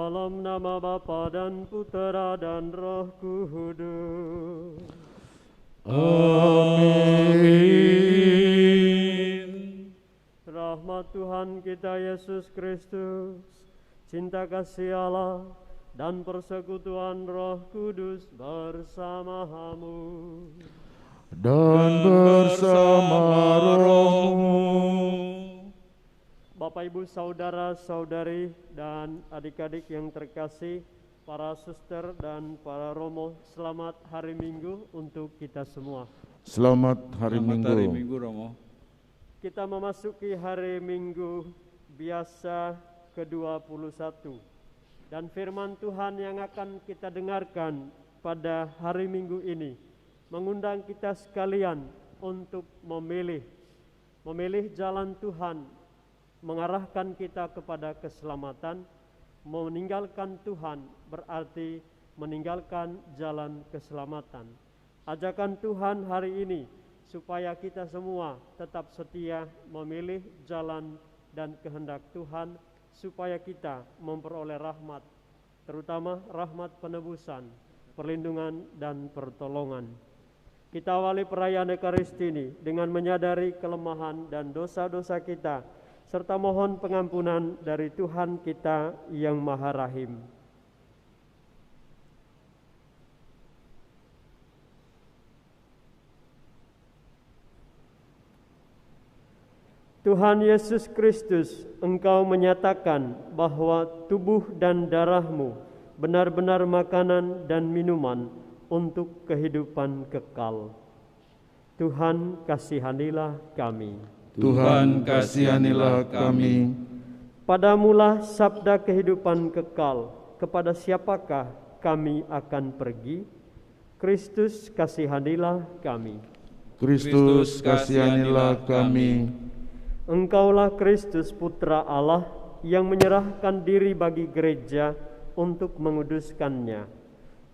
Dalam nama Bapa dan Putera dan Roh Kudus. Amin. Rahmat Tuhan kita Yesus Kristus, cinta kasih Allah, dan persekutuan Roh Kudus bersamamu. Dan bersama rohmu. Bapak, Ibu, Saudara-saudari, dan adik-adik yang terkasih, para suster dan para romo, selamat hari Minggu untuk kita semua. Selamat hari Hari Minggu. Minggu, Romo. Kita memasuki hari Minggu biasa ke-21. Dan firman Tuhan yang akan kita dengarkan pada hari Minggu ini mengundang kita sekalian untuk memilih jalan Tuhan, mengarahkan kita kepada keselamatan. Meninggalkan Tuhan berarti meninggalkan jalan keselamatan. Ajakan Tuhan hari ini supaya kita semua tetap setia memilih jalan dan kehendak Tuhan, supaya kita memperoleh rahmat, terutama rahmat penebusan, perlindungan dan pertolongan. Kita awali perayaan Ekaristi ini dengan menyadari kelemahan dan dosa-dosa kita, serta mohon pengampunan dari Tuhan kita yang Maha Rahim. Tuhan Yesus Kristus, Engkau menyatakan bahwa tubuh dan darah-Mu benar-benar makanan dan minuman untuk kehidupan kekal. Tuhan, kasihanilah kami. Tuhan, kasihanilah kami. Padamulah sabda kehidupan kekal, kepada siapakah kami akan pergi? Kristus, kasihanilah kami. Kristus, kasihanilah kami. Engkaulah Kristus, Putra Allah, yang menyerahkan diri bagi gereja untuk menguduskannya.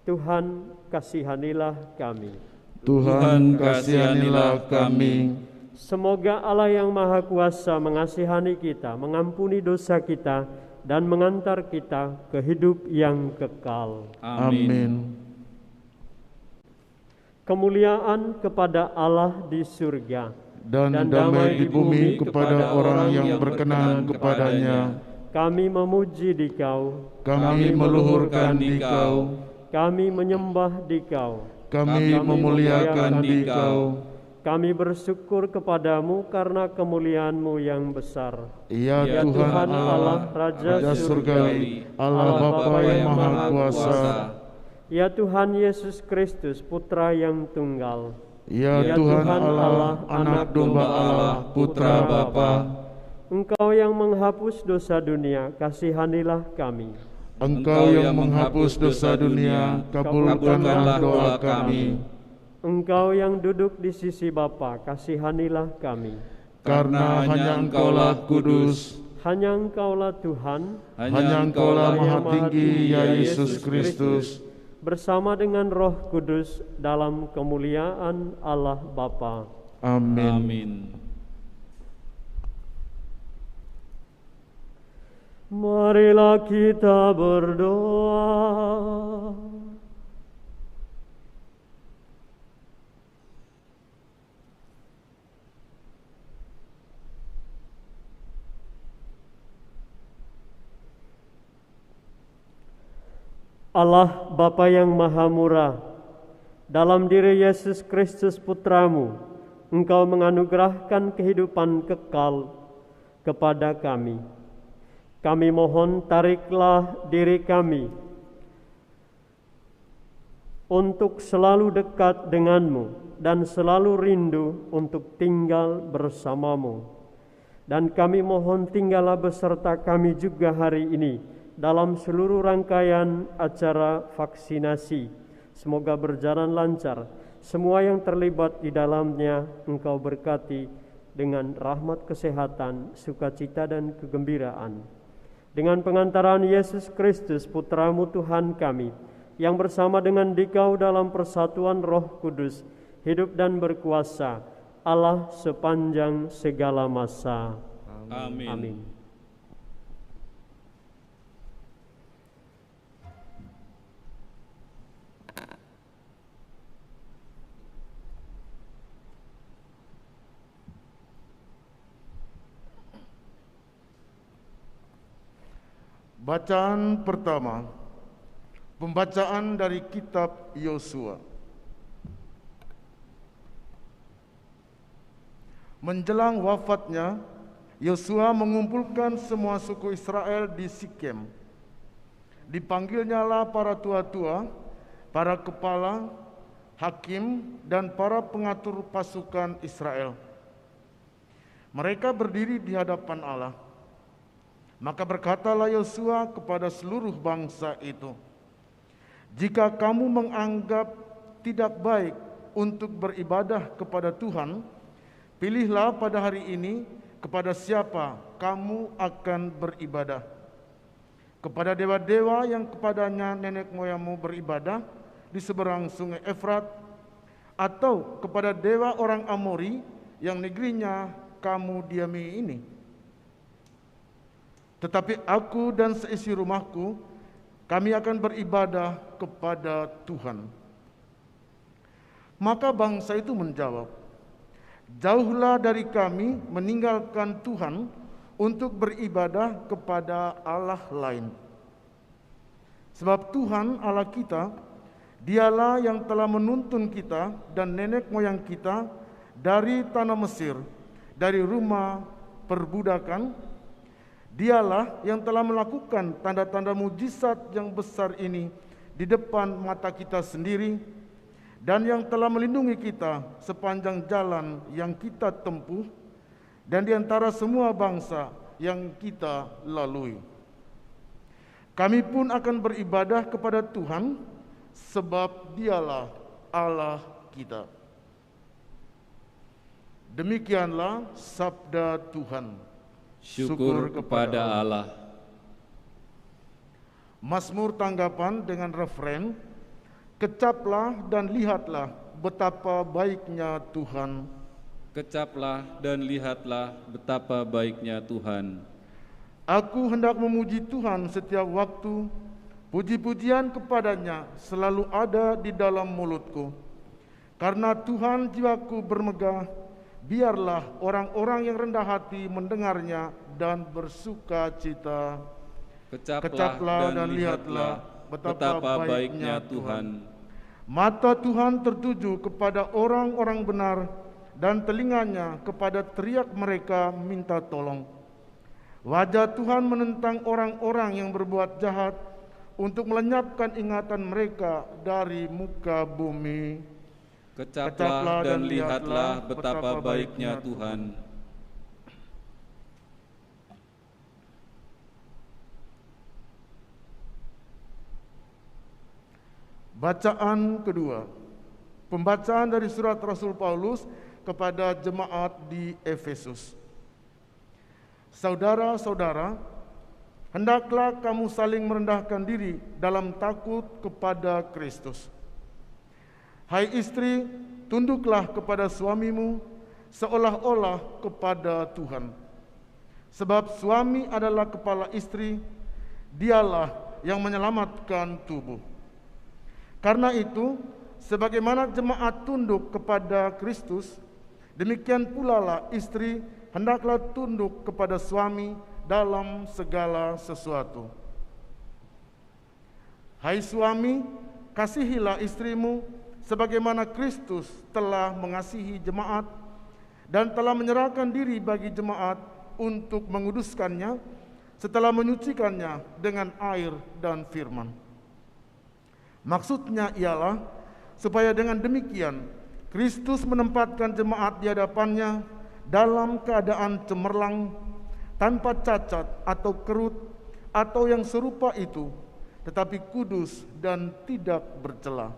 Tuhan, kasihanilah kami. Tuhan, kasihanilah kami. Semoga Allah yang Maha Kuasa mengasihani kita, mengampuni dosa kita, dan mengantar kita ke hidup yang kekal. Amin. Kemuliaan kepada Allah di surga, Dan damai di bumi kepada orang yang berkenan kepadanya. Kami memuji Dikau, Kami meluhurkan Dikau. kami menyembah Dikau, Kami memuliakan Dikau. kami bersyukur kepadamu karena kemuliaan-Mu yang besar. Ya Ya Tuhan Allah, Raja Raja surgawi, Allah Bapa yang Maha Kuasa. Ya Tuhan Yesus Kristus, Putra yang tunggal. Ya Tuhan Allah, Anak Domba Allah, Putra Bapa. Engkau yang menghapus dosa dunia, kasihanilah kami. Engkau yang menghapus dosa dunia, kabulkanlah doa kami. Engkau yang duduk di sisi Bapa, kasihanilah kami. Karena hanya Engkaulah kudus, Hanya Engkaulah Tuhan, hanya Engkaulah Maha Tinggi, ya Yesus Kristus. bersama dengan Roh Kudus dalam kemuliaan Allah Bapa. Amin. Amin. Marilah kita berdoa. Allah Bapa yang Maha Murah, dalam diri Yesus Kristus Putramu, Engkau menganugerahkan kehidupan kekal kepada kami. Kami mohon, tariklah diri kami untuk selalu dekat denganmu dan selalu rindu untuk tinggal bersamamu. Dan kami mohon, tinggallah beserta kami juga hari ini dalam seluruh rangkaian acara vaksinasi. Semoga berjalan lancar. Semua yang terlibat di dalamnya Engkau berkati dengan rahmat kesehatan, sukacita dan kegembiraan. Dengan pengantaran Yesus Kristus, Putramu Tuhan kami, yang bersama dengan Dikau dalam persatuan Roh Kudus, hidup dan berkuasa, Allah sepanjang segala masa. Amin. Amin. Bacaan pertama, pembacaan dari kitab Yosua. Menjelang wafatnya, Yosua mengumpulkan semua suku Israel di Sikem. Dipanggilnyalah para tua-tua, para kepala, hakim, dan para pengatur pasukan Israel. Mereka berdiri di hadapan Allah. Maka berkatalah Yosua kepada seluruh bangsa itu, "Jika kamu menganggap tidak baik untuk beribadah kepada Tuhan, pilihlah pada hari ini kepada siapa kamu akan beribadah. Kepada dewa-dewa yang kepadanya nenek moyangmu beribadah di seberang sungai Efrat, atau kepada dewa orang Amori yang negerinya kamu diami ini. Tetapi aku dan seisi rumahku, kami akan beribadah kepada Tuhan." Maka bangsa itu menjawab, "Jauhlah dari kami meninggalkan Tuhan untuk beribadah kepada Allah lain. Sebab Tuhan Allah kita, Dialah yang telah menuntun kita dan nenek moyang kita dari tanah Mesir, dari rumah perbudakan. Dialah yang telah melakukan tanda-tanda mujizat yang besar ini di depan mata kita sendiri, dan yang telah melindungi kita sepanjang jalan yang kita tempuh dan di antara semua bangsa yang kita lalui. Kami pun akan beribadah kepada Tuhan, sebab Dialah Allah kita." Demikianlah sabda Tuhan. Syukur kepada Allah. Mazmur tanggapan dengan referen, "Kecaplah dan lihatlah betapa baiknya Tuhan." Kecaplah dan lihatlah betapa baiknya Tuhan. Aku hendak memuji Tuhan setiap waktu, puji-pujian kepadanya selalu ada di dalam mulutku. Karena Tuhan jiwaku bermegah, biarlah orang-orang yang rendah hati mendengarnya dan bersuka cita. Kecaplah dan lihatlah betapa baiknya Tuhan. Mata Tuhan tertuju kepada orang-orang benar, dan telinganya kepada teriak mereka minta tolong. Wajah Tuhan menentang orang-orang yang berbuat jahat, untuk melenyapkan ingatan mereka dari muka bumi. Kecaplah dan lihatlah betapa baiknya Tuhan. Bacaan kedua, pembacaan dari surat Rasul Paulus kepada jemaat di Efesus. Saudara-saudara, hendaklah kamu saling merendahkan diri dalam takut kepada Kristus. Hai istri, tunduklah kepada suamimu seolah-olah kepada Tuhan. Sebab suami adalah kepala istri, dialah yang menyelamatkan tubuh. Karena itu, sebagaimana jemaat tunduk kepada Kristus, demikian pula lah istri hendaklah tunduk kepada suami dalam segala sesuatu. Hai suami, kasihilah istrimu sebagaimana Kristus telah mengasihi jemaat dan telah menyerahkan diri bagi jemaat untuk menguduskannya setelah menyucikannya dengan air dan firman. Maksudnya ialah supaya dengan demikian Kristus menempatkan jemaat di hadapannya dalam keadaan cemerlang, tanpa cacat atau kerut atau yang serupa itu, tetapi kudus dan tidak bercela.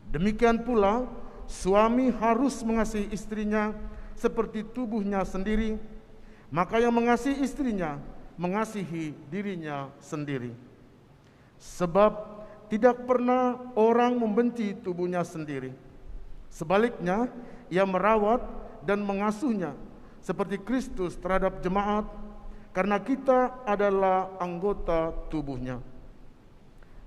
Demikian pula suami harus mengasihi istrinya seperti tubuhnya sendiri, maka yang mengasihi istrinya mengasihi dirinya sendiri. Sebab tidak pernah orang membenci tubuhnya sendiri. Sebaliknya, ia merawat dan mengasuhnya seperti Kristus terhadap jemaat, karena kita adalah anggota tubuhnya.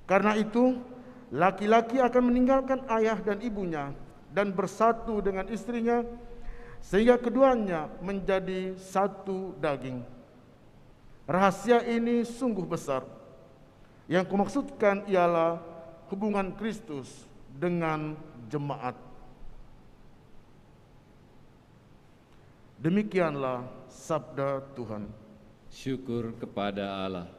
Karena itu, laki-laki akan meninggalkan ayah dan ibunya dan bersatu dengan istrinya, sehingga keduanya menjadi satu daging. Rahasia ini sungguh besar. Yang kumaksudkan ialah hubungan Kristus dengan jemaat. Demikianlah sabda Tuhan. Syukur kepada Allah.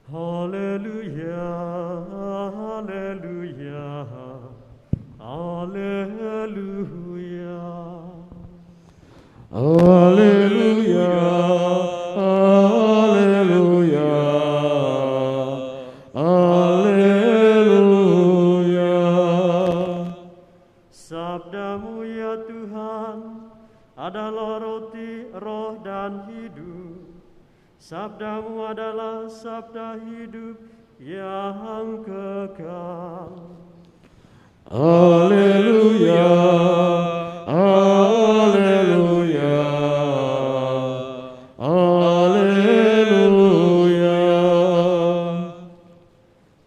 Haleluya, haleluya, haleluya. Haleluya, haleluya, haleluya. Sabdamu ya Tuhan adalah roti roh dan hidup. Sabdamu adalah sabda hidup yang kekal. Haleluya, haleluya, haleluya.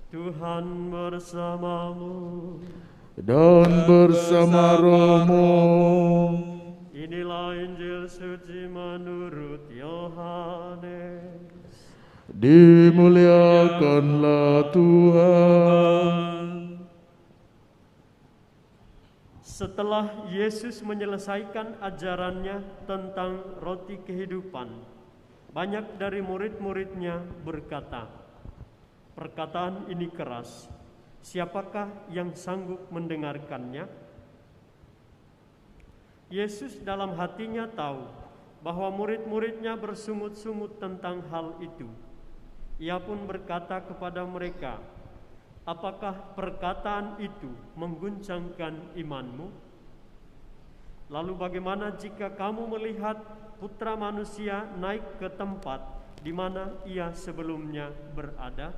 Tuhan bersamamu Dan bersama rohmu. Inilah Injil suci menurut Yohanes. Dimuliakanlah Tuhan. Setelah Yesus menyelesaikan ajarannya tentang roti kehidupan, banyak dari murid-muridnya berkata, "Perkataan ini keras, siapakah yang sanggup mendengarkannya?" Yesus dalam hatinya tahu bahwa murid-muridnya bersungut-sungut tentang hal itu. Ia pun berkata kepada mereka, "Apakah perkataan itu mengguncangkan imanmu? Lalu bagaimana jika kamu melihat Putra Manusia naik ke tempat di mana ia sebelumnya berada?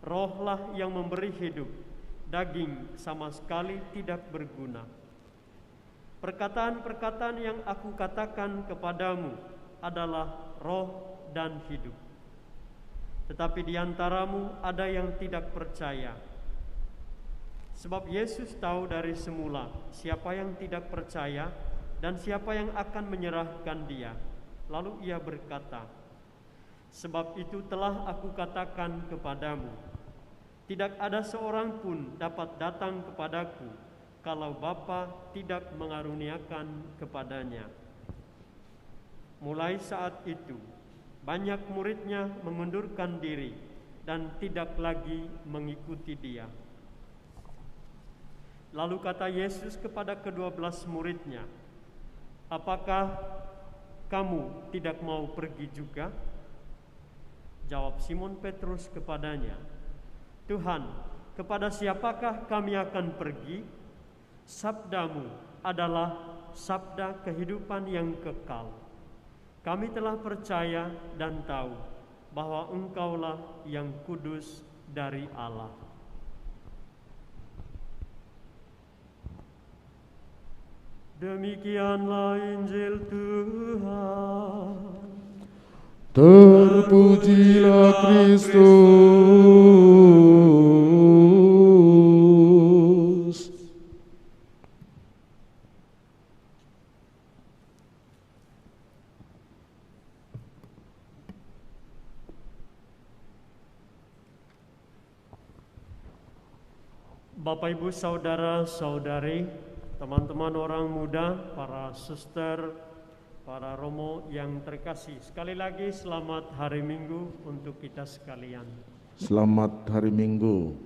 Rohlah yang memberi hidup, daging sama sekali tidak berguna. Perkataan-perkataan yang aku katakan kepadamu adalah roh dan hidup. Tetapi di antaramu ada yang tidak percaya." Sebab Yesus tahu dari semula siapa yang tidak percaya dan siapa yang akan menyerahkan dia. Lalu ia berkata, "Sebab itu telah aku katakan kepadamu, tidak ada seorang pun dapat datang kepadaku kalau Bapa tidak mengaruniakan kepadanya." Mulai saat itu, banyak muridnya mengundurkan diri dan tidak lagi mengikuti dia. Lalu kata Yesus kepada ke-12 muridnya, "Apakah kamu tidak mau pergi juga?" Jawab Simon Petrus kepadanya, "Tuhan, kepada siapakah kami akan pergi? Sabdamu adalah sabda kehidupan yang kekal. Kami telah percaya dan tahu bahwa Engkaulah yang kudus dari Allah." Demikianlah Injil Tuhan. Terpujilah Kristus. Bapak, Ibu, Saudara-saudari, teman-teman orang muda, para suster, para romo yang terkasih, sekali lagi selamat hari Minggu untuk kita sekalian. Selamat hari Minggu.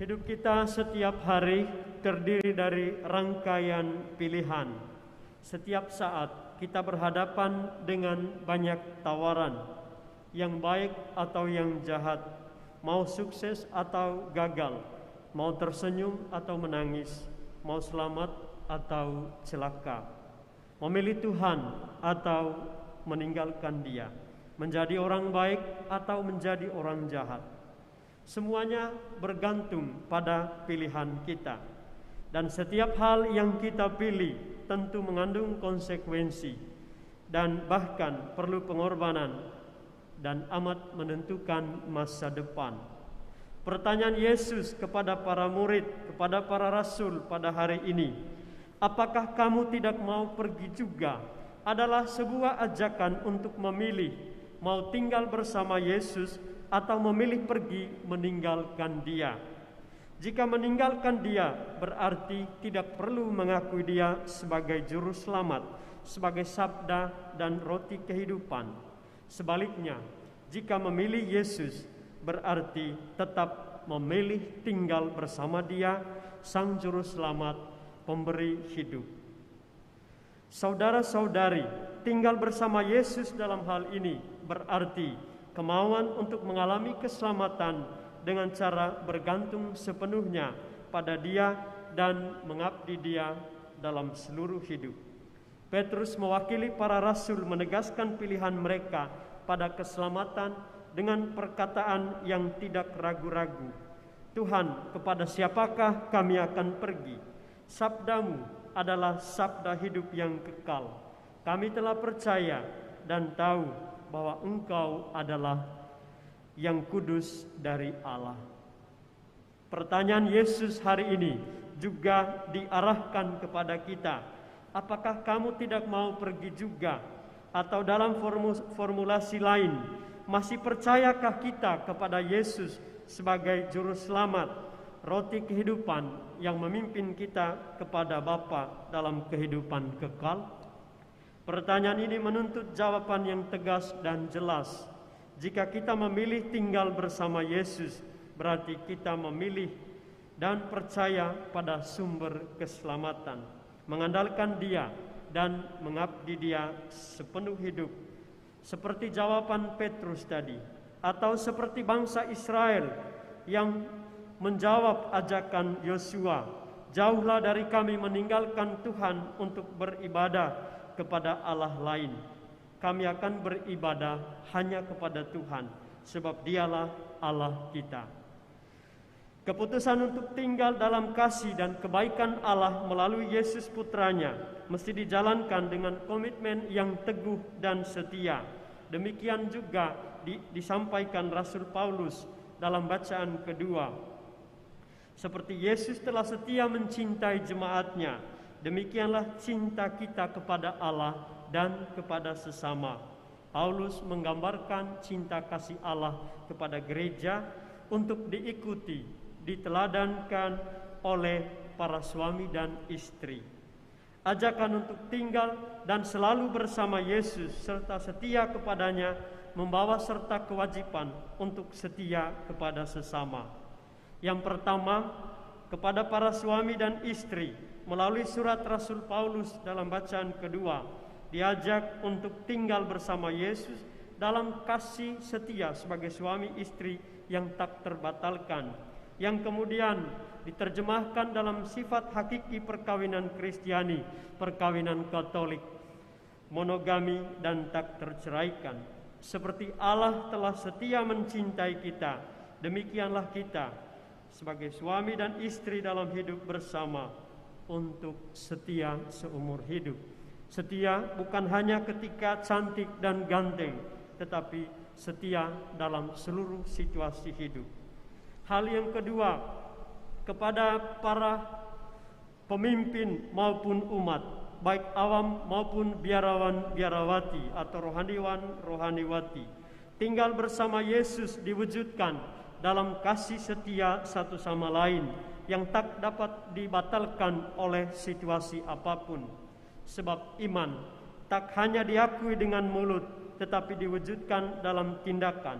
Hidup kita setiap hari terdiri dari rangkaian pilihan. Setiap saat kita berhadapan dengan banyak tawaran, yang baik atau yang jahat, mau sukses atau gagal, mau tersenyum atau menangis, mau selamat atau celaka, memilih Tuhan atau meninggalkan Dia, menjadi orang baik atau menjadi orang jahat. Semuanya bergantung pada pilihan kita. Dan setiap hal yang kita pilih tentu mengandung konsekuensi dan bahkan perlu pengorbanan dan amat menentukan masa depan. Pertanyaan Yesus kepada para murid, kepada para rasul pada hari ini, apakah kamu tidak mau pergi juga, adalah sebuah ajakan untuk memilih mau tinggal bersama Yesus atau memilih pergi meninggalkan Dia. Jika meninggalkan Dia, berarti tidak perlu mengakui Dia sebagai juru selamat, sebagai sabda dan roti kehidupan. Sebaliknya, jika memilih Yesus, berarti tetap memilih tinggal bersama Dia, Sang Juru Selamat, Pemberi hidup. Saudara-saudari, tinggal bersama Yesus dalam hal ini berarti kemauan untuk mengalami keselamatan dengan cara bergantung sepenuhnya pada Dia dan mengabdi Dia dalam seluruh hidup. Petrus mewakili para rasul menegaskan pilihan mereka pada keselamatan dengan perkataan yang tidak ragu-ragu. Tuhan, kepada siapakah kami akan pergi? Sabdamu adalah sabda hidup yang kekal. Kami telah percaya dan tahu bahwa Engkau adalah yang kudus dari Allah. Pertanyaan Yesus hari ini juga diarahkan kepada kita. Apakah kamu tidak mau pergi juga? Atau dalam formulasi lain, masih percayakah kita kepada Yesus sebagai juru selamat, roti kehidupan yang memimpin kita kepada Bapa dalam kehidupan kekal? Pertanyaan ini menuntut jawaban yang tegas dan jelas. Jika kita memilih tinggal bersama Yesus, berarti kita memilih dan percaya pada sumber keselamatan, mengandalkan Dia dan mengabdi Dia sepenuh hidup. Seperti jawaban Petrus tadi, atau seperti bangsa Israel yang menjawab ajakan Yosua, jauhlah dari kami meninggalkan Tuhan untuk beribadah kepada Allah lain. Kami akan beribadah hanya kepada Tuhan, sebab Dialah Allah kita. Keputusan untuk tinggal dalam kasih dan kebaikan Allah melalui Yesus Putranya mesti dijalankan dengan komitmen yang teguh dan setia. Demikian juga disampaikan Rasul Paulus dalam bacaan kedua. Seperti Yesus telah setia mencintai jemaatnya, demikianlah cinta kita kepada Allah dan kepada sesama. Paulus menggambarkan cinta kasih Allah kepada gereja untuk diikuti, diteladankan oleh para suami dan istri. Ajakan untuk tinggal dan selalu bersama Yesus serta setia kepadanya membawa serta kewajiban untuk setia kepada sesama. Yang pertama, kepada para suami dan istri, melalui surat Rasul Paulus dalam bacaan kedua, diajak untuk tinggal bersama Yesus dalam kasih setia sebagai suami istri yang tak terbatalkan, yang kemudian diterjemahkan dalam sifat hakiki perkawinan Kristiani, perkawinan Katolik, monogami dan tak terceraikan. Seperti Allah telah setia mencintai kita, demikianlah kita sebagai suami dan istri dalam hidup bersama untuk setia seumur hidup. Setia bukan hanya ketika cantik dan ganteng, tetapi setia dalam seluruh situasi hidup. Hal yang kedua, kepada para pemimpin maupun umat, baik awam maupun biarawan-biarawati atau rohaniwan-rohaniwati, tinggal bersama Yesus diwujudkan dalam kasih setia satu sama lain yang tak dapat dibatalkan oleh situasi apapun. Sebab iman tak hanya diakui dengan mulut, tetapi diwujudkan dalam tindakan.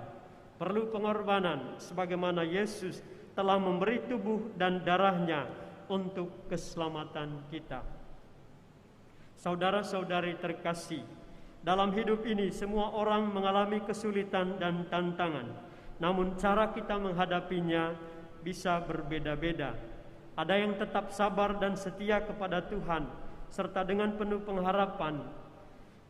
Perlu pengorbanan sebagaimana Yesus telah memberi tubuh dan darahnya untuk keselamatan kita. Saudara-saudari terkasih, dalam hidup ini semua orang mengalami kesulitan dan tantangan, namun cara kita menghadapinya bisa berbeda-beda. Ada yang tetap sabar dan setia kepada Tuhan, serta dengan penuh pengharapan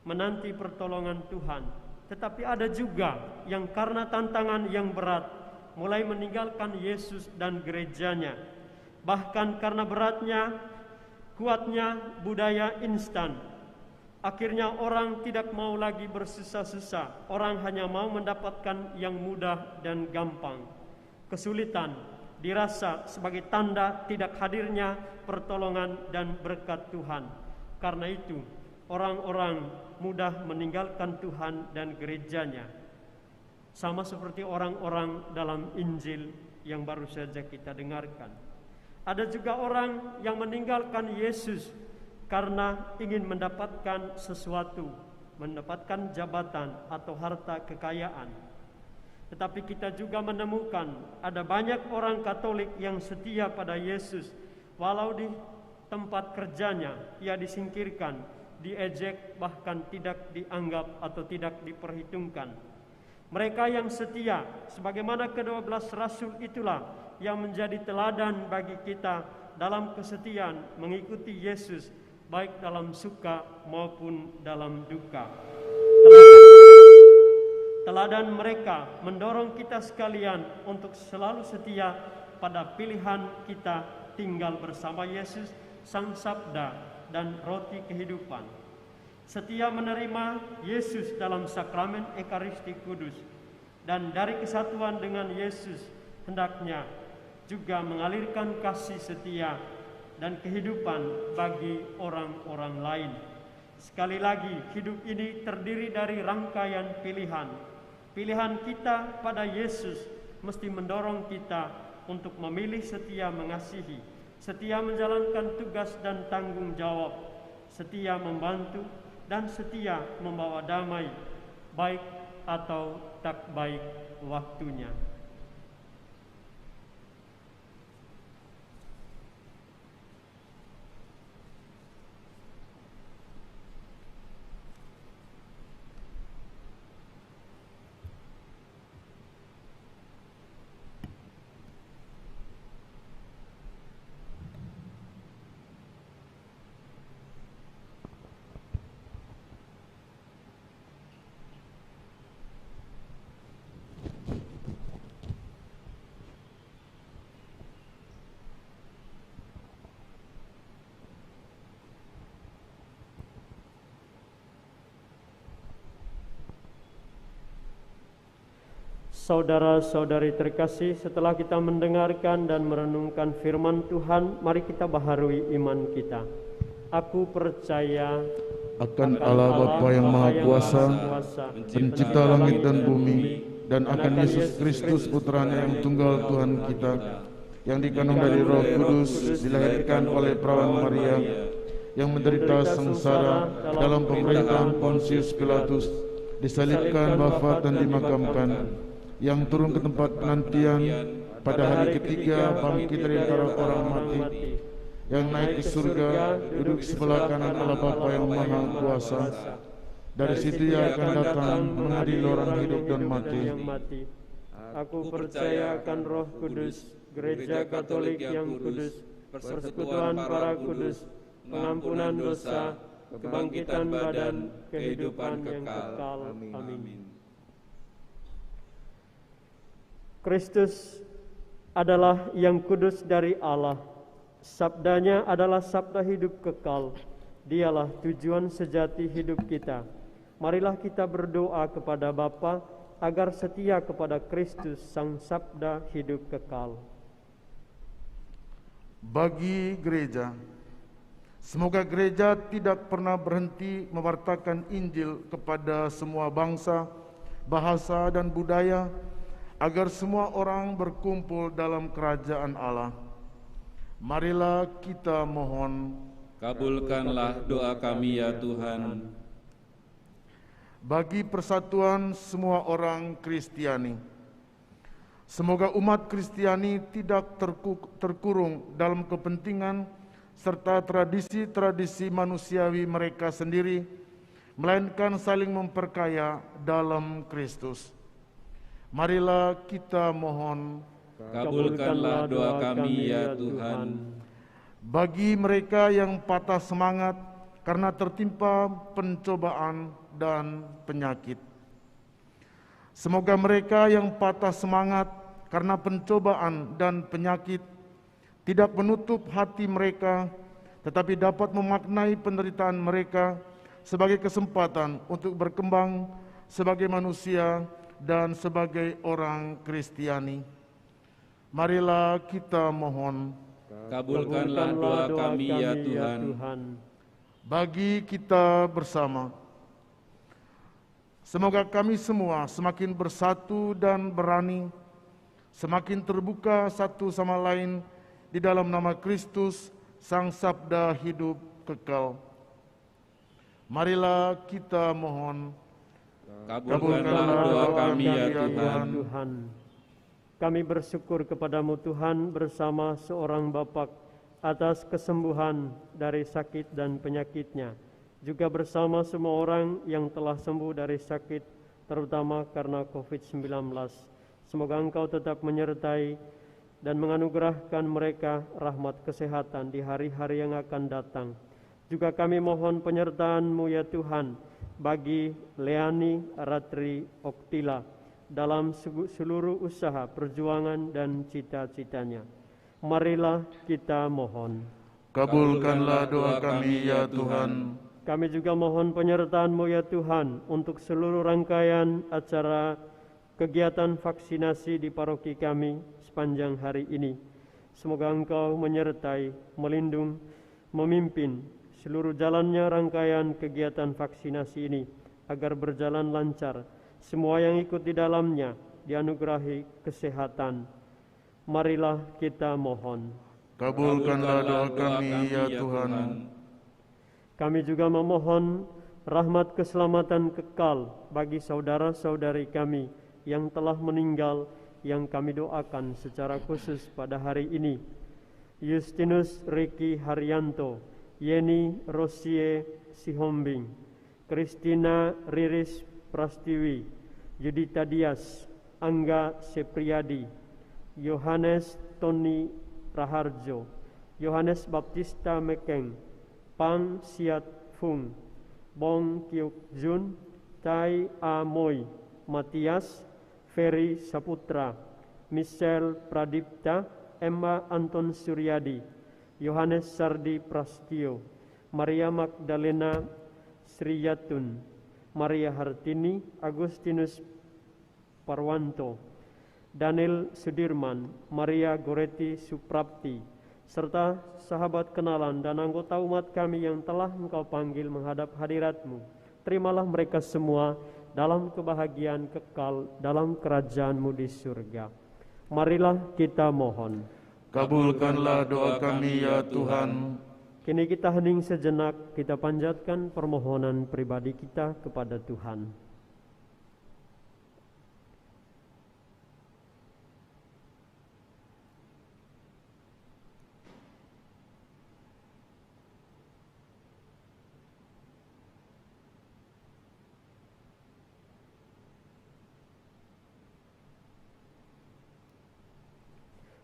menanti pertolongan Tuhan. Tetapi ada juga yang karena tantangan yang berat mulai meninggalkan Yesus dan gerejanya. Bahkan karena kuatnya budaya instan, akhirnya orang tidak mau lagi bersusah-susah. Orang hanya mau mendapatkan yang mudah dan gampang. Kesulitan dirasa sebagai tanda tidak hadirnya pertolongan dan berkat Tuhan. Karena itu, orang-orang mudah meninggalkan Tuhan dan gerejanya. Sama seperti orang-orang dalam Injil yang baru saja kita dengarkan. Ada juga orang yang meninggalkan Yesus karena ingin mendapatkan sesuatu, mendapatkan jabatan atau harta kekayaan. Tetapi kita juga menemukan ada banyak orang Katolik yang setia pada Yesus, walau di tempat kerjanya ia disingkirkan, diejek, bahkan tidak dianggap atau tidak diperhitungkan. Mereka yang setia sebagaimana ke-12 rasul itulah yang menjadi teladan bagi kita dalam kesetiaan mengikuti Yesus, baik dalam suka maupun dalam duka. Teladan mereka mendorong kita sekalian untuk selalu setia pada pilihan kita tinggal bersama Yesus, Sang Sabda dan roti kehidupan. Setia menerima Yesus dalam sakramen Ekaristi Kudus, dan dari kesatuan dengan Yesus hendaknya juga mengalirkan kasih setia dan kehidupan bagi orang-orang lain. Sekali lagi, hidup ini terdiri dari rangkaian pilihan. Pilihan kita pada Yesus mesti mendorong kita untuk memilih setia mengasihi, setia menjalankan tugas dan tanggung jawab, setia membantu, dan setia membawa damai, baik atau tak baik waktunya. Saudara-saudari terkasih, setelah kita mendengarkan dan merenungkan firman Tuhan, mari kita baharui iman kita. Aku percaya akan Allah Bapa yang Maha Kuasa, pencipta langit dan bumi, dan akan Yesus Kristus putranya yang tunggal Tuhan kita, yang dikandung dari Roh Kudus, dilahirkan oleh perawan Maria, yang menderita sengsara dalam pemerintahan Pontius Pilatus, disalibkan, wafat dan dimakamkan, yang turun ke tempat penantian, pada hari ketiga bangkit dari antara orang mati, yang naik ke surga, duduk di sebelah kanan Allah Bapa yang Maha Kuasa. Dari situ Ia akan datang mengadili orang hidup dan mati. Aku percaya akan Roh Kudus, Gereja Katolik yang kudus, persekutuan para kudus, pengampunan dosa, kebangkitan badan, kehidupan yang kekal. Amin. Kristus adalah yang kudus dari Allah. Sabdanya adalah sabda hidup kekal. Dialah tujuan sejati hidup kita. Marilah kita berdoa kepada Bapa agar setia kepada Kristus, Sang Sabda hidup kekal. Bagi gereja, semoga gereja tidak pernah berhenti mewartakan Injil kepada semua bangsa, bahasa, dan budaya, agar semua orang berkumpul dalam kerajaan Allah. Marilah kita mohon. Kabulkanlah doa kami ya Tuhan. Bagi persatuan semua orang Kristiani, Semoga umat Kristiani tidak terkurung dalam kepentingan serta tradisi-tradisi manusiawi mereka sendiri, melainkan saling memperkaya dalam Kristus. Marilah kita mohon. Kabulkanlah doa kami ya Tuhan. Bagi mereka yang patah semangat karena tertimpa pencobaan dan penyakit, semoga mereka yang patah semangat karena pencobaan dan penyakit tidak menutup hati mereka, tetapi dapat memaknai penderitaan mereka sebagai kesempatan untuk berkembang sebagai manusia dan sebagai orang Kristiani. Marilah kita mohon. Kabulkanlah doa kami ya Tuhan. Bagi kita bersama, semoga kami semua semakin bersatu dan berani, semakin terbuka satu sama lain di dalam nama Kristus, Sang Sabda hidup kekal. Marilah kita mohon. Kabulkanlah doa kami ya Tuhan. Kami bersyukur kepadamu Tuhan bersama seorang Bapak atas kesembuhan dari sakit dan penyakitnya, juga bersama semua orang yang telah sembuh dari sakit, terutama karena COVID-19. Semoga Engkau tetap menyertai dan menganugerahkan mereka rahmat kesehatan di hari-hari yang akan datang. Juga kami mohon penyertaan-Mu ya Tuhan bagi Leani Ratri Oktila dalam seluruh usaha, perjuangan dan cita-citanya. Marilah kita mohon. Kabulkanlah doa kami ya Tuhan. Kami juga mohon penyertaan-Mu ya Tuhan untuk seluruh rangkaian acara kegiatan vaksinasi di paroki kami sepanjang hari ini. Semoga Engkau menyertai, melindungi, memimpin seluruh jalannya rangkaian kegiatan vaksinasi ini agar berjalan lancar. Semua yang ikut di dalamnya dianugerahi kesehatan. Marilah kita mohon. Kabulkanlah doa kami ya Tuhan. Kami juga memohon rahmat keselamatan kekal bagi saudara-saudari kami yang telah meninggal, yang kami doakan secara khusus pada hari ini. Justinus Riki Haryanto, Yeni Rosie Sihombing, Kristina Riris Prastiwi, Yudita Dias, Angga Sepriadi, Yohanes Tony Raharjo, Yohanes Baptista Mekeng, Pang Siat Fung, Bong Kiuk Jun, Tai Amoy, Matias, Ferry Saputra, Michelle Pradipta, Emma Anton Suryadi, Yohanes Sardi Prastio, Maria Magdalena Sriyatun, Maria Hartini, Agustinus Parwanto, Daniel Sudirman, Maria Goreti Suprapti, serta sahabat kenalan dan anggota umat kami yang telah Engkau panggil menghadap hadirat-Mu. Terimalah mereka semua dalam kebahagiaan kekal dalam kerajaan-Mu di surga. Marilah kita mohon. Kabulkanlah doa kami ya Tuhan. Kini kita hening sejenak, kita panjatkan permohonan pribadi kita kepada Tuhan.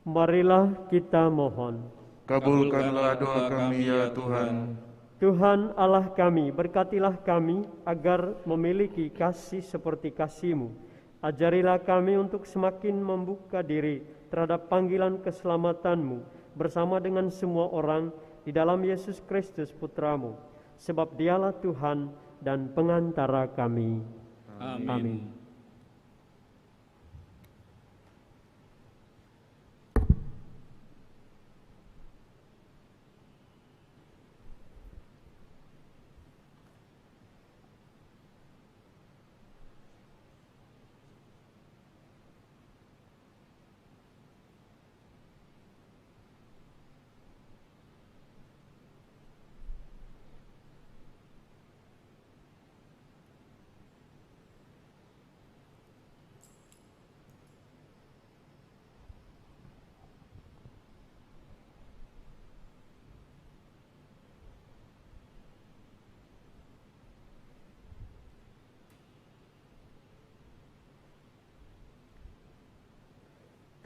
Marilah kita mohon. Kabulkanlah doa kami ya Tuhan. Tuhan Allah kami, berkatilah kami agar memiliki kasih seperti kasih-Mu. Ajarilah kami untuk semakin membuka diri terhadap panggilan keselamatan-Mu bersama dengan semua orang di dalam Yesus Kristus Putra-Mu. Sebab Dialah Tuhan dan pengantara kami. Amin.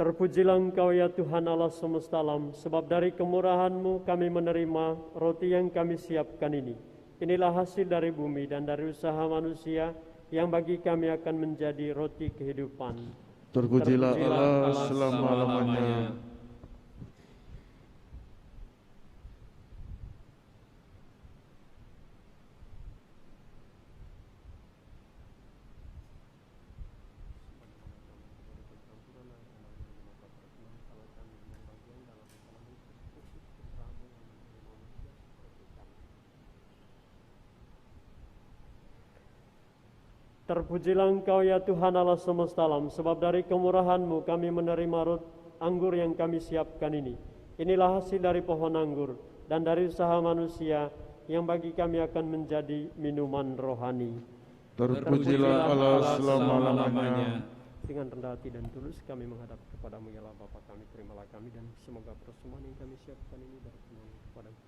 Terpujilah Engkau ya Tuhan Allah semesta alam, sebab dari kemurahan-Mu kami menerima roti yang kami siapkan ini. Inilah hasil dari bumi dan dari usaha manusia yang bagi kami akan menjadi roti kehidupan. Terpujilah Allah selama-lamanya. Terpujilah Engkau ya Tuhan Allah semesta alam, sebab dari kemurahan-Mu kami menerima anggur yang kami siapkan ini. Inilah hasil dari pohon anggur dan dari usaha manusia yang bagi kami akan menjadi minuman rohani. Terpujilah Allah selama-lamanya. Dengan rendah hati dan tulus kami menghadap kepada-Mu ya Allah Bapa kami, terimalah kami dan semoga persembahan yang kami siapkan ini berkenan kepada-Mu.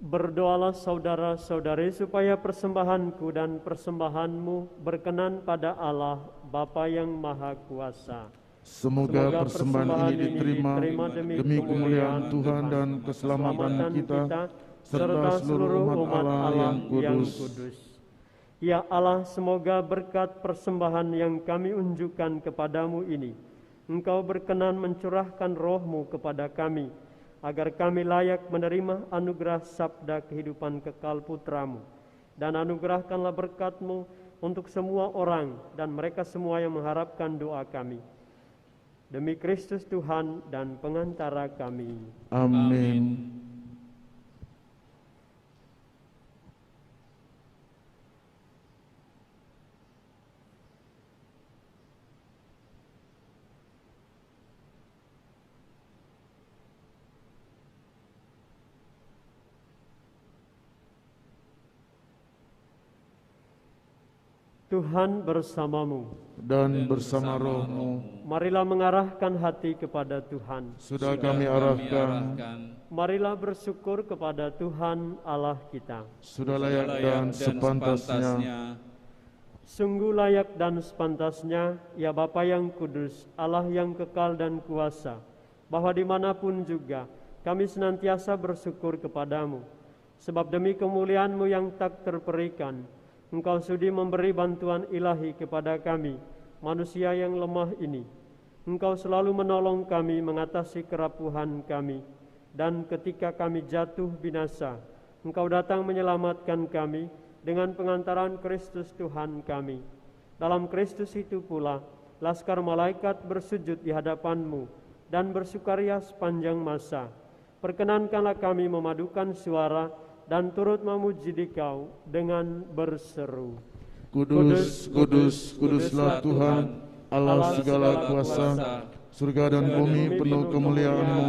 Berdoalah saudara-saudari supaya persembahanku dan persembahanmu berkenan pada Allah Bapa yang Maha Kuasa. Semoga persembahan ini diterima demi kemuliaan Tuhan dan keselamatan kita serta seluruh umat Allah yang kudus. Ya Allah, semoga berkat persembahan yang kami unjukkan kepadamu ini, Engkau berkenan mencurahkan roh-Mu kepada kami, agar kami layak menerima anugerah sabda kehidupan kekal Putra-Mu. Dan anugerahkanlah berkat-Mu untuk semua orang dan mereka semua yang mengharapkan doa kami. Demi Kristus Tuhan dan pengantara kami. Amin. Tuhan bersamamu dan bersama roh-Mu. Marilah mengarahkan hati kepada Tuhan. Sudah kami arahkan. Marilah bersyukur kepada Tuhan Allah kita. Sudah layak dan sepantasnya. Sungguh layak dan sepantasnya, ya Bapa yang kudus, Allah yang kekal dan kuasa, bahwa dimanapun juga kami senantiasa bersyukur kepadamu. Sebab demi kemuliaan-Mu yang tak terperikan, Engkau sudi memberi bantuan ilahi kepada kami, manusia yang lemah ini. Engkau selalu menolong kami mengatasi kerapuhan kami, dan ketika kami jatuh binasa, Engkau datang menyelamatkan kami dengan pengantaran Kristus Tuhan kami. Dalam Kristus itu pula, laskar malaikat bersujud di hadapan-Mu dan bersukaria sepanjang masa. Perkenankanlah kami memadukan suara dan turut memuji Dikau dengan berseru. Kudus, kudus, kuduslah Tuhan, Allah segala kuasa, surga dan bumi penuh kemuliaan-Mu.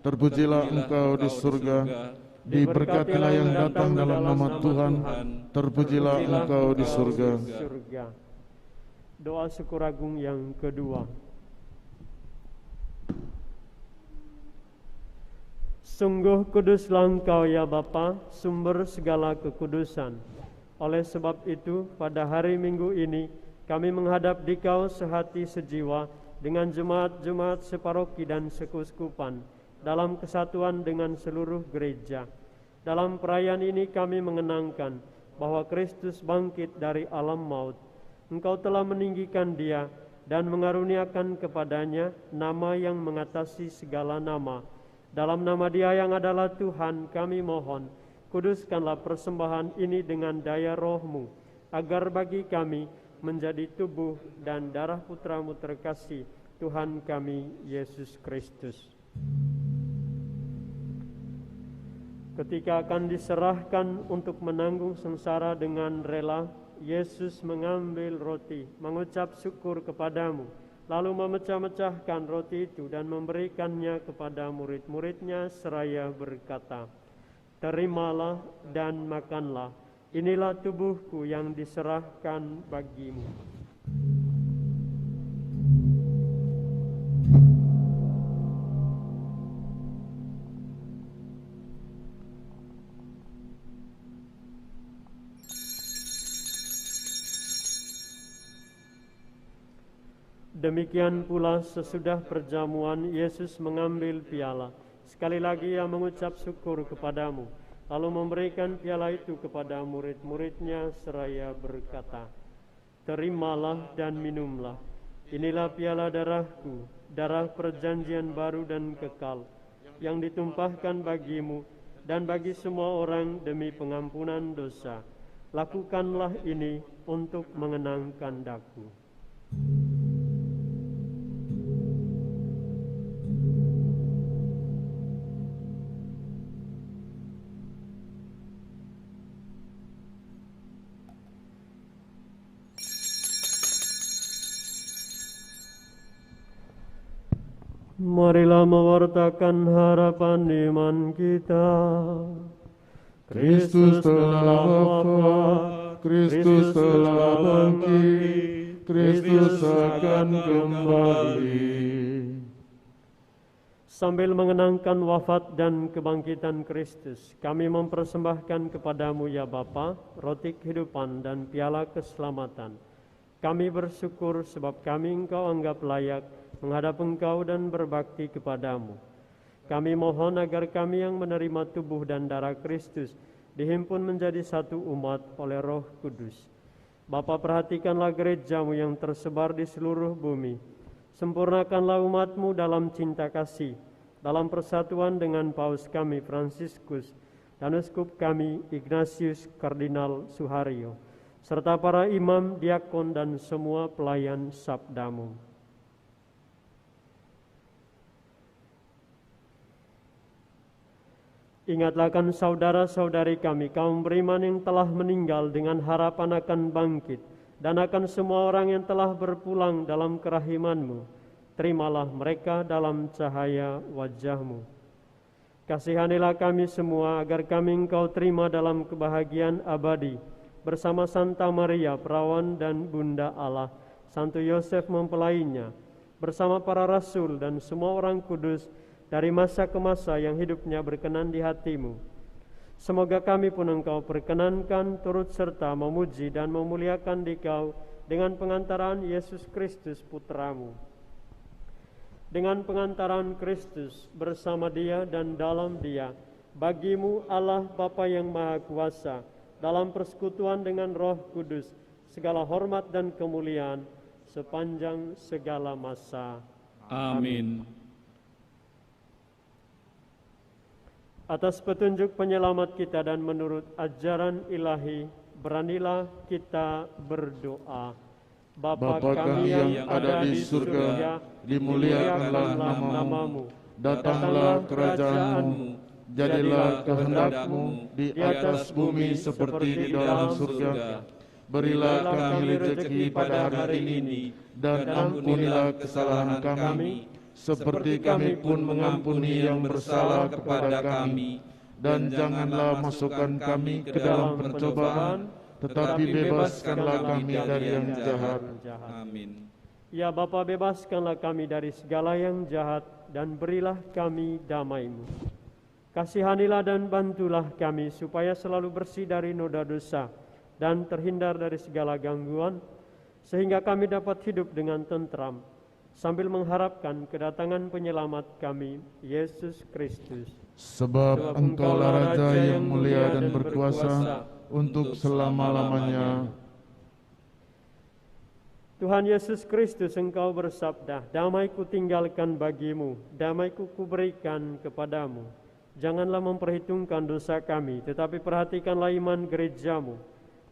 Terpujilah Engkau di surga, diberkatilah yang datang dalam nama Tuhan, terpujilah Engkau di surga. Doa syukur agung yang kedua. Sungguh kuduslah Engkau ya Bapa, sumber segala kekudusan. Oleh sebab itu, pada hari Minggu ini, kami menghadap Dikau sehati sejiwa dengan jemaat-jemaat separoki dan sekuskupan dalam kesatuan dengan seluruh gereja. Dalam perayaan ini kami mengenangkan bahwa Kristus bangkit dari alam maut. Engkau telah meninggikan Dia dan mengaruniakan kepadanya nama yang mengatasi segala nama. Dalam nama Dia yang adalah Tuhan, kami mohon, kuduskanlah persembahan ini dengan daya roh-Mu, agar bagi kami menjadi tubuh dan darah Putra-Mu terkasih, Tuhan kami, Yesus Kristus. Ketika akan diserahkan untuk menanggung sengsara dengan rela, Yesus mengambil roti, mengucap syukur kepadamu, lalu memecah-mecahkan roti itu dan memberikannya kepada murid-muridnya seraya berkata, terimalah dan makanlah. Inilah tubuhku yang diserahkan bagimu. Demikian pula sesudah perjamuan, Yesus mengambil piala. Sekali lagi ia mengucap syukur kepadamu, lalu memberikan piala itu kepada murid-muridnya seraya berkata, terimalah dan minumlah. Inilah piala darahku, darah perjanjian baru dan kekal, yang ditumpahkan bagimu dan bagi semua orang demi pengampunan dosa. Lakukanlah ini untuk mengenangkan daku. Marilah mewartakan harapan iman kita. Kristus telah wafat, Kristus telah bangkit, Kristus akan kembali. Sambil mengenangkan wafat dan kebangkitan Kristus, kami mempersembahkan kepadamu ya Bapa, roti kehidupan dan piala keselamatan. Kami bersyukur sebab kami Engkau anggap layak menghadap Engkau dan berbakti kepadamu. Kami mohon agar kami yang menerima tubuh dan darah Kristus dihimpun menjadi satu umat oleh Roh Kudus. Bapa, perhatikanlah gerejamu yang tersebar di seluruh bumi. Sempurnakanlah umatmu dalam cinta kasih, dalam persatuan dengan Paus kami Fransiskus dan Uskup kami Ignatius Kardinal Suharyo, serta para imam, diakon dan semua pelayan sabdamu. Ingatlah akan saudara-saudari kami, kaum beriman yang telah meninggal dengan harapan akan bangkit, dan akan semua orang yang telah berpulang dalam kerahiman-Mu. Terimalah mereka dalam cahaya wajah-Mu. Kasihanilah kami semua agar kami Engkau terima dalam kebahagiaan abadi, bersama Santa Maria, perawan dan Bunda Allah, Santo Yosef mempelainya, bersama para rasul dan semua orang kudus, dari masa ke masa yang hidupnya berkenan di hati-Mu. Semoga kami pun Engkau perkenankan turut serta memuji dan memuliakan Dikau dengan pengantaran Yesus Kristus Putra-Mu. Dengan pengantaran Kristus bersama Dia dan dalam Dia, bagi-Mu Allah Bapa yang Maha Kuasa, dalam persekutuan dengan Roh Kudus, segala hormat dan kemuliaan sepanjang segala masa. Amin. Atas petunjuk penyelamat kita dan menurut ajaran ilahi, beranilah kita berdoa. Bapa kami yang ada di surga, dimuliakanlah nama-Mu. Datanglah kerajaan-Mu, jadilah kehendak-Mu di atas bumi seperti di dalam surga. Berilah kami rezeki pada hari ini, dan ampunilah kesalahan kami, seperti kami pun mengampuni yang bersalah kepada kami. Dan janganlah masukkan kami ke dalam pencobaan, tetapi bebaskanlah kami dari yang jahat. Amin. Ya Bapa, bebaskanlah kami dari segala yang jahat, dan berilah kami damai-Mu. Kasihanilah dan bantulah kami, supaya selalu bersih dari noda dosa, dan terhindar dari segala gangguan, sehingga kami dapat hidup dengan tentram, sambil mengharapkan kedatangan penyelamat kami, Yesus Kristus. Sebab Engkaulah Raja yang mulia dan berkuasa untuk selama-lamanya. Tuhan Yesus Kristus, Engkau bersabda, damai-Ku tinggalkan bagimu, damai-Ku kuberikan kepadamu. Janganlah memperhitungkan dosa kami, tetapi perhatikanlah iman gereja-Mu,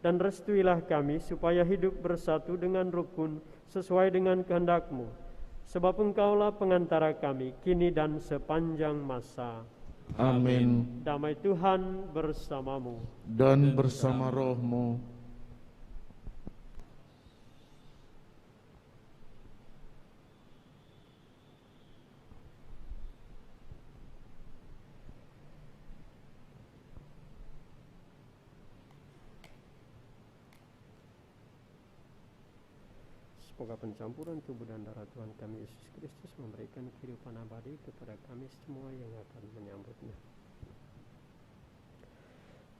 dan restuilah kami supaya hidup bersatu dengan rukun sesuai dengan kehendak-Mu. Sebab Engkaulah pengantara kami, kini dan sepanjang masa. Amin. Damai Tuhan bersamamu. Dan bersama rohmu. Semoga pencampuran tubuh dan darah Tuhan kami Yesus Kristus memberikan kehidupan abadi kepada kami semua yang akan menyambutnya.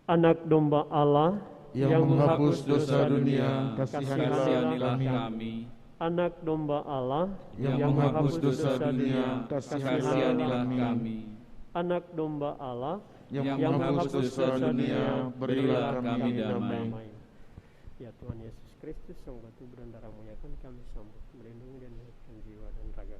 Anak domba Allah yang menghapus dosa dunia, kasihanilah kami. Anak domba Allah yang menghapus dosa dunia, kasihanilah kami. Anak domba Allah yang menghapus dosa dunia, berilah kami damai. Ya Tuhan Yesus Kristus, semoga tubuh dan darah-Mu yang akan kami sambut, melindungi dan menguatkan jiwa dan raga.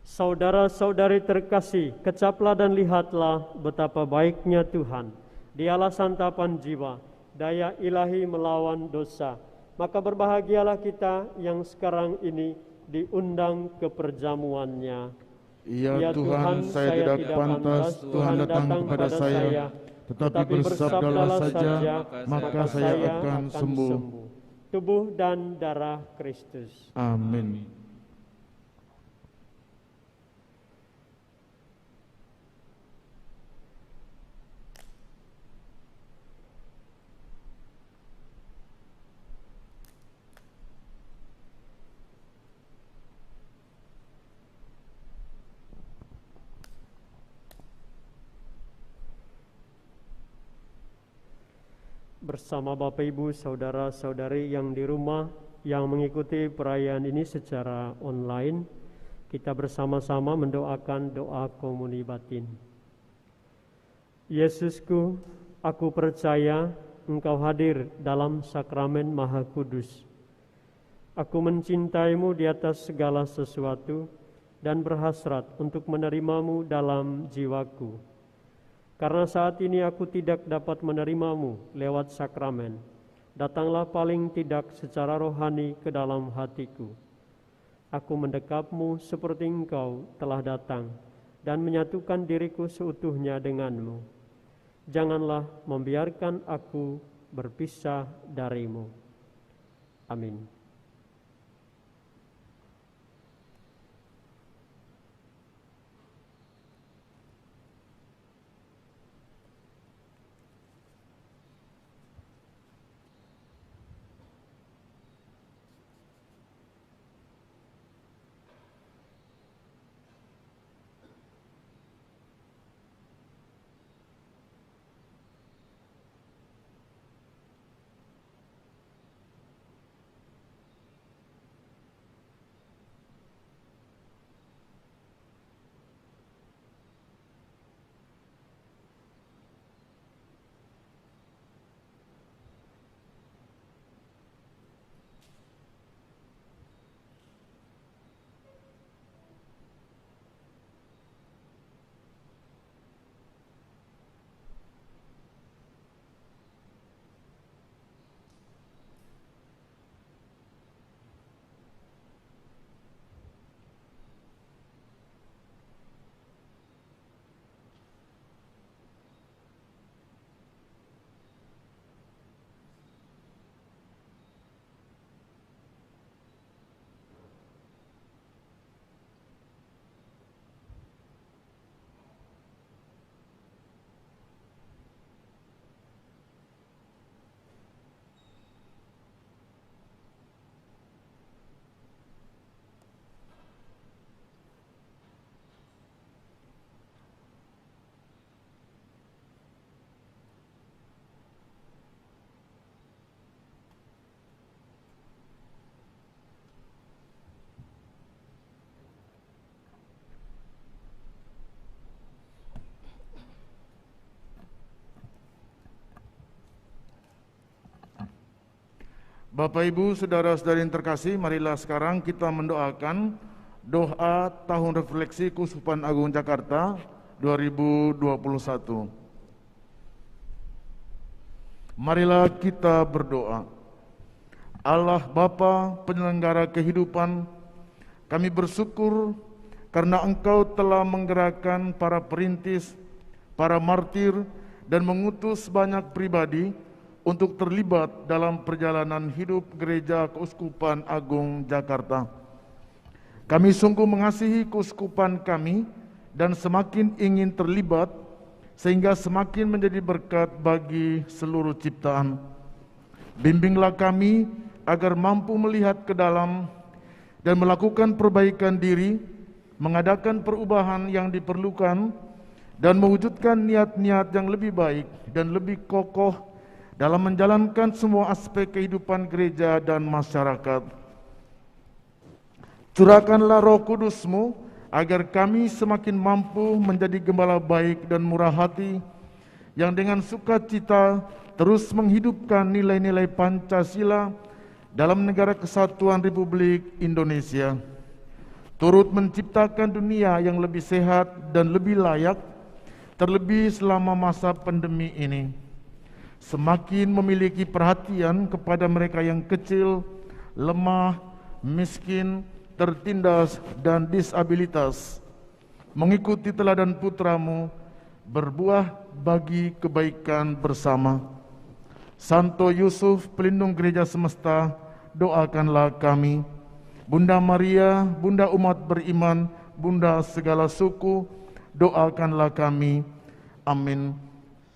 Saudara-saudari terkasih, kecaplah dan lihatlah betapa baiknya Tuhan. Dialah santapan jiwa, daya ilahi melawan dosa. Maka berbahagialah kita yang sekarang ini diundang ke perjamuannya. Ya Tuhan, saya tidak pantas Tuhan datang kepada saya, tetapi bersabdalah saja, maka saya akan sembuh. Tubuh dan darah Kristus. Amin. Bersama Bapak Ibu, saudara-saudari yang di rumah yang mengikuti perayaan ini secara online, kita bersama-sama mendoakan doa komuni batin. Yesusku, aku percaya Engkau hadir dalam sakramen Maha Kudus. Aku mencintaimu di atas segala sesuatu dan berhasrat untuk menerimamu dalam jiwaku. Karena saat ini aku tidak dapat menerimamu lewat sakramen, datanglah paling tidak secara rohani ke dalam hatiku. Aku mendekapmu seperti Engkau telah datang dan menyatukan diriku seutuhnya denganmu. Janganlah membiarkan aku berpisah darimu. Amin. Bapak Ibu, saudara-saudari yang terkasih, marilah sekarang kita mendoakan doa Tahun Refleksi Keuskupan Agung Jakarta 2021. Marilah kita berdoa. Allah Bapa penyelenggara kehidupan, kami bersyukur karena Engkau telah menggerakkan para perintis, para martir, dan mengutus banyak pribadi untuk terlibat dalam perjalanan hidup Gereja Keuskupan Agung Jakarta. Kami sungguh mengasihi keuskupan kami dan semakin ingin terlibat sehingga semakin menjadi berkat bagi seluruh ciptaan. Bimbinglah kami agar mampu melihat ke dalam dan melakukan perbaikan diri, mengadakan perubahan yang diperlukan, dan mewujudkan niat-niat yang lebih baik dan lebih kokoh dalam menjalankan semua aspek kehidupan gereja dan masyarakat. Curahkanlah Roh Kudus-Mu agar kami semakin mampu menjadi gembala baik dan murah hati yang dengan sukacita terus menghidupkan nilai-nilai Pancasila dalam negara kesatuan Republik Indonesia, turut menciptakan dunia yang lebih sehat dan lebih layak, terlebih selama masa pandemi ini. Semakin memiliki perhatian kepada mereka yang kecil, lemah, miskin, tertindas, dan disabilitas, mengikuti teladan putra-Mu, berbuah bagi kebaikan bersama. Santo Yusuf, pelindung gereja semesta, doakanlah kami. Bunda Maria, Bunda umat beriman, Bunda segala suku, doakanlah kami. Amin.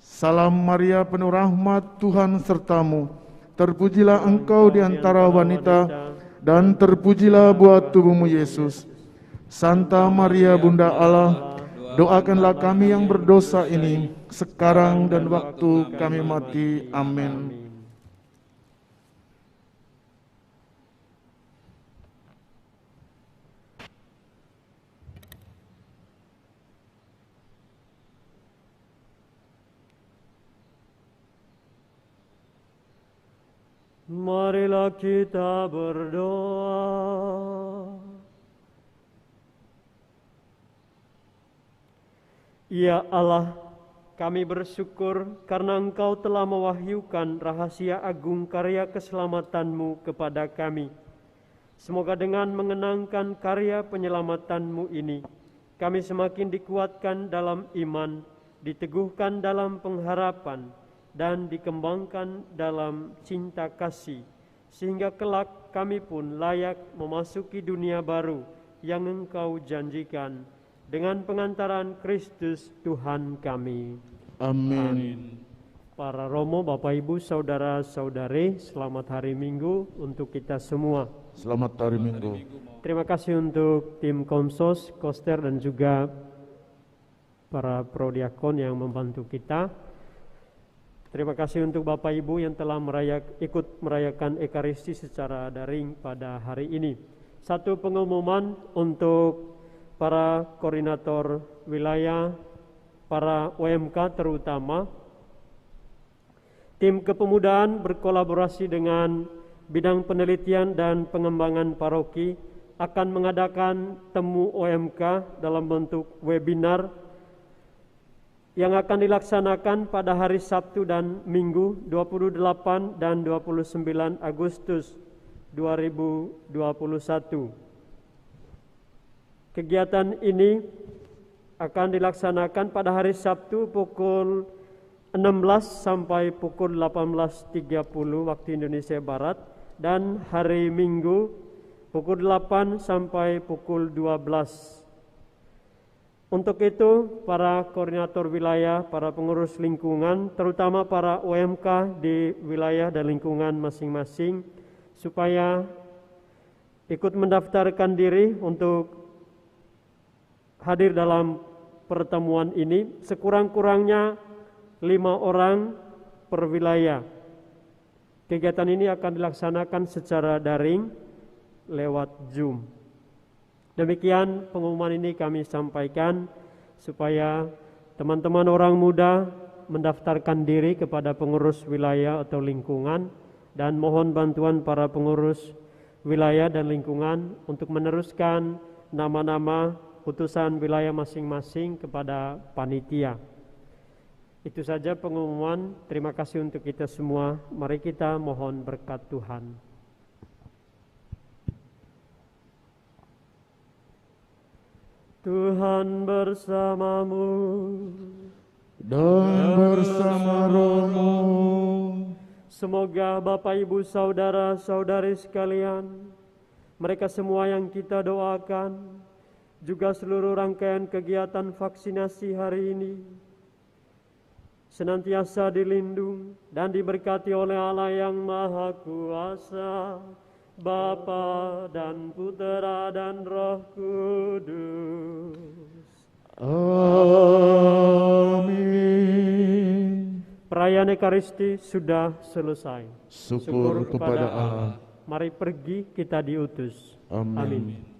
Salam Maria, penuh rahmat, Tuhan sertamu. Terpujilah engkau di antara wanita, dan terpujilah buah tubuhmu Yesus. Santa Maria Bunda Allah, doakanlah kami yang berdosa ini, sekarang dan waktu kami mati. Amin. Marilah kita berdoa. Ya Allah, kami bersyukur karena Engkau telah mewahyukan rahasia agung karya keselamatan-Mu kepada kami. Semoga dengan mengenangkan karya penyelamatan-Mu ini, kami semakin dikuatkan dalam iman, diteguhkan dalam pengharapan, dan dikembangkan dalam cinta kasih, sehingga kelak kami pun layak memasuki dunia baru yang Engkau janjikan dengan pengantaran Kristus Tuhan kami. Amin. Para Romo, Bapak Ibu, Saudara-saudari, selamat hari Minggu untuk kita semua. Selamat hari Minggu. Terima kasih untuk tim Komsos, Koster, dan juga para prodiakon yang membantu kita. Terima kasih untuk Bapak Ibu yang telah ikut merayakan Ekaristi secara daring pada hari ini. Satu pengumuman untuk para koordinator wilayah, para OMK terutama. Tim kepemudaan berkolaborasi dengan bidang penelitian dan pengembangan paroki akan mengadakan temu OMK dalam bentuk webinar yang akan dilaksanakan pada hari Sabtu dan Minggu 28 dan 29 Agustus 2021. Kegiatan ini akan dilaksanakan pada hari Sabtu pukul 16 sampai pukul 18.30 waktu Indonesia Barat dan hari Minggu pukul 8 sampai pukul 12. Untuk itu, para koordinator wilayah, para pengurus lingkungan, terutama para OMK di wilayah dan lingkungan masing-masing, supaya ikut mendaftarkan diri untuk hadir dalam pertemuan ini, sekurang-kurangnya 5 orang per wilayah. Kegiatan ini akan dilaksanakan secara daring lewat Zoom. Demikian pengumuman ini kami sampaikan supaya teman-teman orang muda mendaftarkan diri kepada pengurus wilayah atau lingkungan, dan mohon bantuan para pengurus wilayah dan lingkungan untuk meneruskan nama-nama putusan wilayah masing-masing kepada panitia. Itu saja pengumuman. Terima kasih untuk kita semua. Mari kita mohon berkat Tuhan. Tuhan bersamamu dan bersama rohmu. Semoga Bapak, Ibu, Saudara-saudari sekalian, mereka semua yang kita doakan, juga seluruh rangkaian kegiatan vaksinasi hari ini, senantiasa dilindung dan diberkati oleh Allah yang Maha Kuasa, Bapa dan Putera dan Roh Kudus. Amin. Perayaan Ekaristi sudah selesai. Syukur kepada Allah. Mari pergi, kita diutus. Amin. Amin.